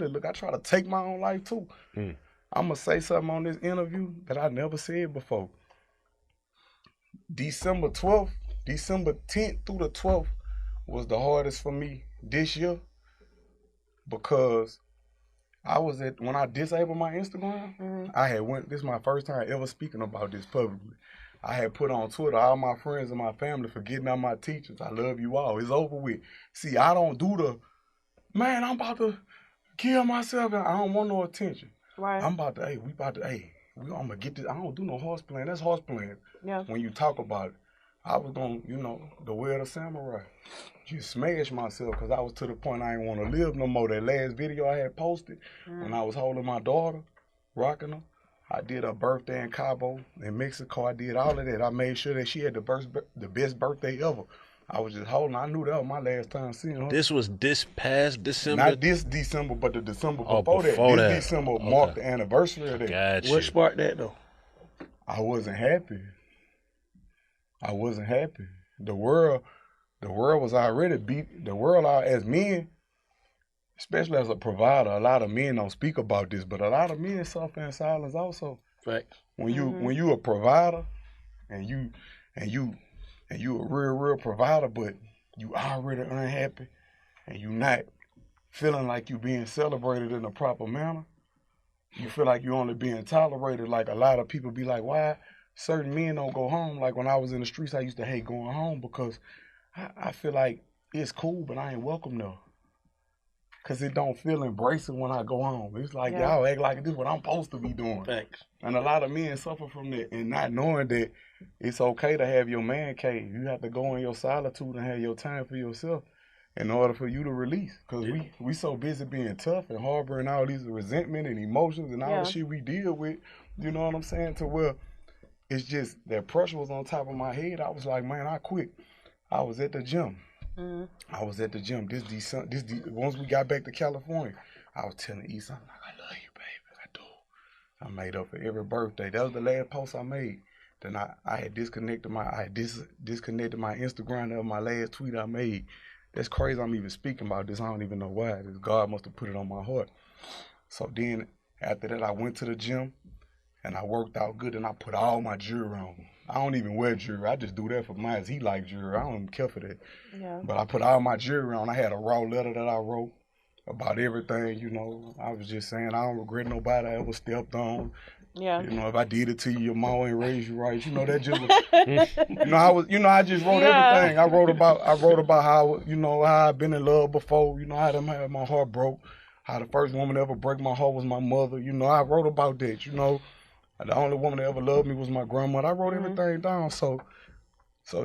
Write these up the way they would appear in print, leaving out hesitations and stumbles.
look, I try to take my own life too. I'm going to say something on this interview that I never said before. December 12th, December 10th through the 12th was the hardest for me this year because when I disabled my Instagram, I had this is my first time ever speaking about this publicly. I had put on Twitter, all my friends and my family forgetting all my teachers. I love you all. It's over with. See, I don't do man, I'm about to kill myself and I don't want no attention. Right. I'm about to, I'm going to get this. I don't do no horse playing. That's horse playing. Yeah. When you talk about it. I was going to, the way of the samurai. Just smash myself because I was to the point I didn't want to live no more. That last video I had posted when I was holding my daughter, rocking her, I did her birthday in Cabo, in Mexico. I did all of that. I made sure that she had the best birthday ever. I was just holding. I knew that was my last time seeing her. This was this past December? Not this December, but the December before that. This December marked the anniversary of that. Gotcha. What sparked that, though? I wasn't happy. The world was already beat. The world, as men, especially as a provider, a lot of men don't speak about this, but a lot of men suffer in silence also. Facts. When you a provider, and you a real provider, but you already unhappy, and you not feeling like you being celebrated in a proper manner. You feel like you only being tolerated. Like a lot of people be like, why certain men don't go home? Like when I was in the streets, I used to hate going home because I feel like it's cool, but I ain't welcome there. Because it don't feel embracing when I go home. It's like, y'all act like this is what I'm supposed to be doing. Facts. And a lot of men suffer from that and not knowing that it's okay to have your man cave. You have to go in your solitude and have your time for yourself in order for you to release. Because we so busy being tough and harboring all these resentment and emotions and all the shit we deal with, you know what I'm saying, to where it's just that pressure was on top of my head. I was like, man, I quit. I was at the gym. Once we got back to California, I was telling Issa, I'm like, I love you, baby. I do. I made up for every birthday. That was the last post I made. Then I had disconnected my Instagram. That was my last tweet I made. That's crazy I'm even speaking about this. I don't even know why. God must have put it on my heart. So then after that, I went to the gym and I worked out good and I put all my jewelry on. I don't even wear jewelry. I just do that for mine. He like jewelry. I don't even care for that. Yeah. But I put all my jewelry on. I had a raw letter that I wrote about everything, you know. I was just saying I don't regret nobody I ever stepped on. Yeah. You know, if I did it to you, your mama ain't raised you right. You know, that just was, I just wrote everything. I wrote about how, how I've been in love before, how I had my heart broke, how the first woman to ever break my heart was my mother. I wrote about that, The only woman that ever loved me was my grandmother. I wrote everything down. So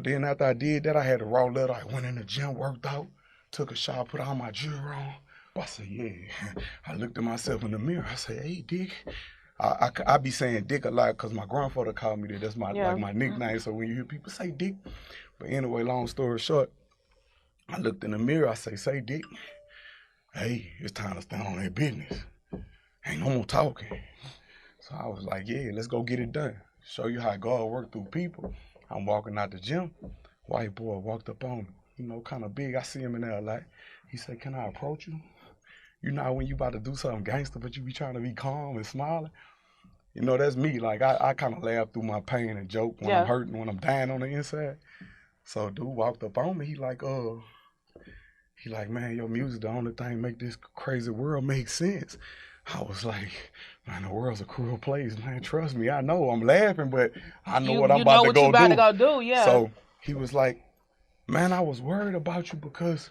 then after I did that, I had a raw letter. I went in the gym, worked out, took a shower, put all my jewelry on. I said, yeah. I looked at myself in the mirror. I said, hey, Dick. I be saying Dick a lot because my grandfather called me that. That's my nickname. So when you hear people say Dick. But anyway, long story short, I looked in the mirror. I say Dick, hey, it's time to stand on that business. Ain't no more talking. So I was like, yeah, let's go get it done. Show you how God worked through people. I'm walking out the gym. White boy walked up on me, kind of big. I see him in there a lot. He said, can I approach you? When you about to do something gangster, but you be trying to be calm and smiling. That's me. Like, I kind of laugh through my pain and joke when I'm hurting, when I'm dying on the inside. So dude walked up on me. He like, man, your music, the only thing make this crazy world make sense. I was like, man, the world's a cruel place, man. Trust me, I know. I'm laughing, but I know what I'm about to go do. You know what you about to go do, yeah. So he was like, man, I was worried about you because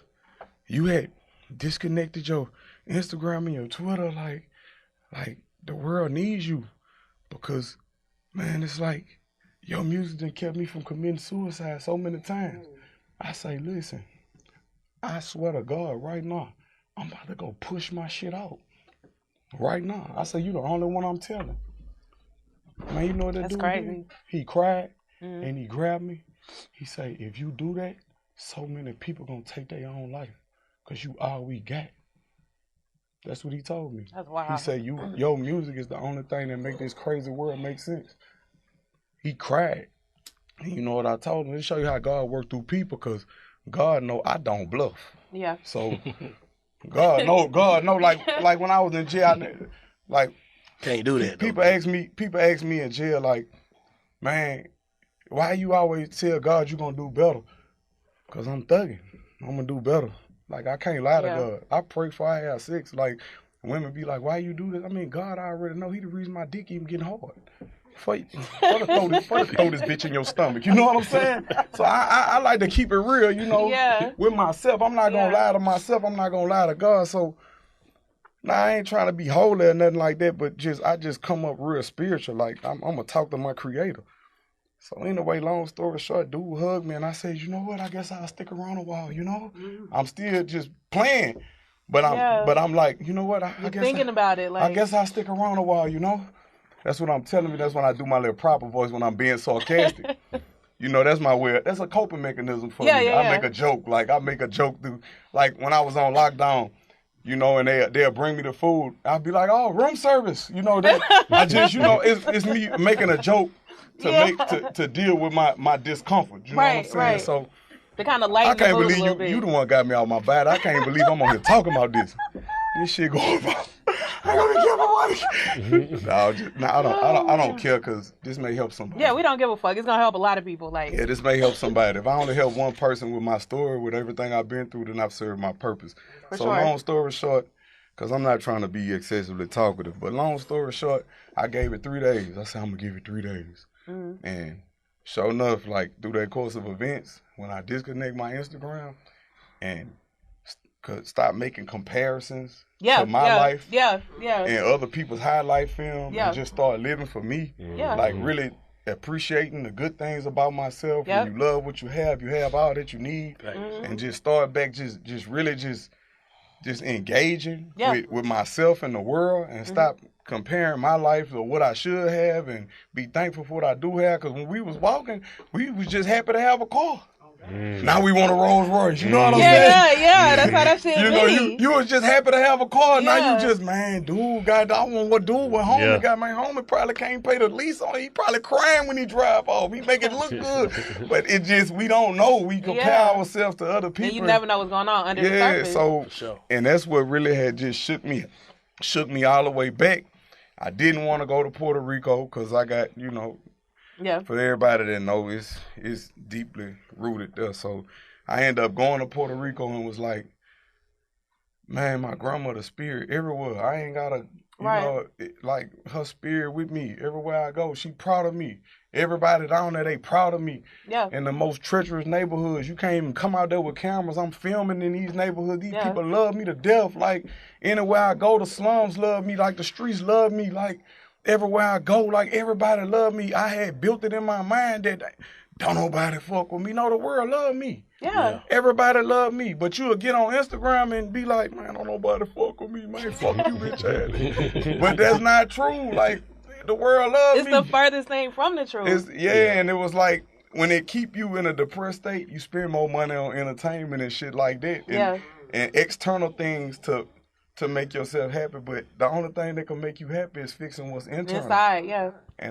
you had disconnected your Instagram and your Twitter. Like the world needs you because, man, it's like your music done kept me from committing suicide so many times. I say, listen, I swear to God, right now, I'm about to go push my shit out. Right now. I say, you the only one I'm telling. Man, you know what that dude did? He cried and he grabbed me. He say, if you do that, so many people gonna take their own life because you all we got. That's what he told me. That's wild. He said, your music is the only thing that make this crazy world make sense. He cried. And you know what I told him? To show you how God worked through people because God know I don't bluff. Yeah. So God, no. Like when I was in jail, like Can't do that. people ask me in jail, like, man, why you always tell God you gonna do better? Cause I'm thugging. I'm gonna do better. Like I can't lie to God. I pray before I have sex. Like women be like, why you do this? I mean, God, I already know He the reason my dick even getting hard. For to throw this bitch in your stomach. You know what I'm saying? So I like to keep it real, you know, with myself. I'm not gonna lie to myself. I'm not gonna lie to God. So I ain't trying to be holy or nothing like that, but I just come up real spiritual. Like I'm gonna talk to my Creator. So anyway, long story short, dude hugged me and I said, you know what? I guess I'll stick around a while. You know, I'm still just playing, but I'm like, you know what? I guess thinking about it. Like I guess I'll stick around a while. You know. That's what I'm telling me. That's when I do my little proper voice when I'm being sarcastic. You know, that's my way. That's a coping mechanism for me. I make a joke. Like, I make a joke through, like, when I was on lockdown, you know, and they'll bring me the food. I'll be like, oh, room service. You know, I just, you know, it's me making a joke to deal with my discomfort. You know what I'm saying? Right. So, to kind of lighten the mood a little bit. You the one got me out my bed. I can't believe I'm on here talking about this. This shit going on. I gotta get my money. I don't care because this may help somebody. Yeah, we don't give a fuck. It's gonna help a lot of people. Like, yeah, this may help somebody. If I only help one person with my story, with everything I've been through, then I've served my purpose. Long story short, because I'm not trying to be excessively talkative, but long story short, I gave it 3 days. I said I'm gonna give it 3 days, and sure enough, like through that course of events, when I disconnect my Instagram and stop making comparisons to my life and other people's highlight film and just start living for me. Like really appreciating the good things about myself. When you love what you have all that you need. And just start back just really engaging with myself and the world and stop comparing my life to what I should have and be thankful for what I do have. Because when we was walking, we was just happy to have a car. Now we want a Rolls Royce. You know what I'm saying? Yeah, that's how that shit You know, you was just happy to have a car. Now you just, man, dude, I want what dude with homie got. My homie probably can't pay the lease on it. He probably crying when he drive off. He make it look good. But it just, we don't know. We compare ourselves to other people. And you never know what's going on under the surface. So, and that's what really had just shook me all the way back. I didn't want to go to Puerto Rico because I got, you know, for everybody that know, it's deeply rooted there. So I ended up going to Puerto Rico and was like, man, my grandmother's spirit everywhere. I ain't got to, you know, like her spirit with me everywhere I go. She proud of me. Everybody down there, they proud of me. In the most treacherous neighborhoods. You can't even come out there with cameras. I'm filming in these neighborhoods. These people love me to death. Like anywhere I go, the slums love me. Like the streets love me. Like everywhere I go, like everybody love me. I had built it in my mind that don't nobody fuck with me. No, the world love me. Everybody love me. But you'll get on Instagram and be like, man, don't nobody fuck with me, man. Fuck you, bitch ass. But that's not true. Like, the world loves me. It's the furthest thing from the truth. And it was like, when it keep you in a depressed state, you spend more money on entertainment and shit like that. And external things to make yourself happy, but the only thing that can make you happy is fixing what's internal. Inside,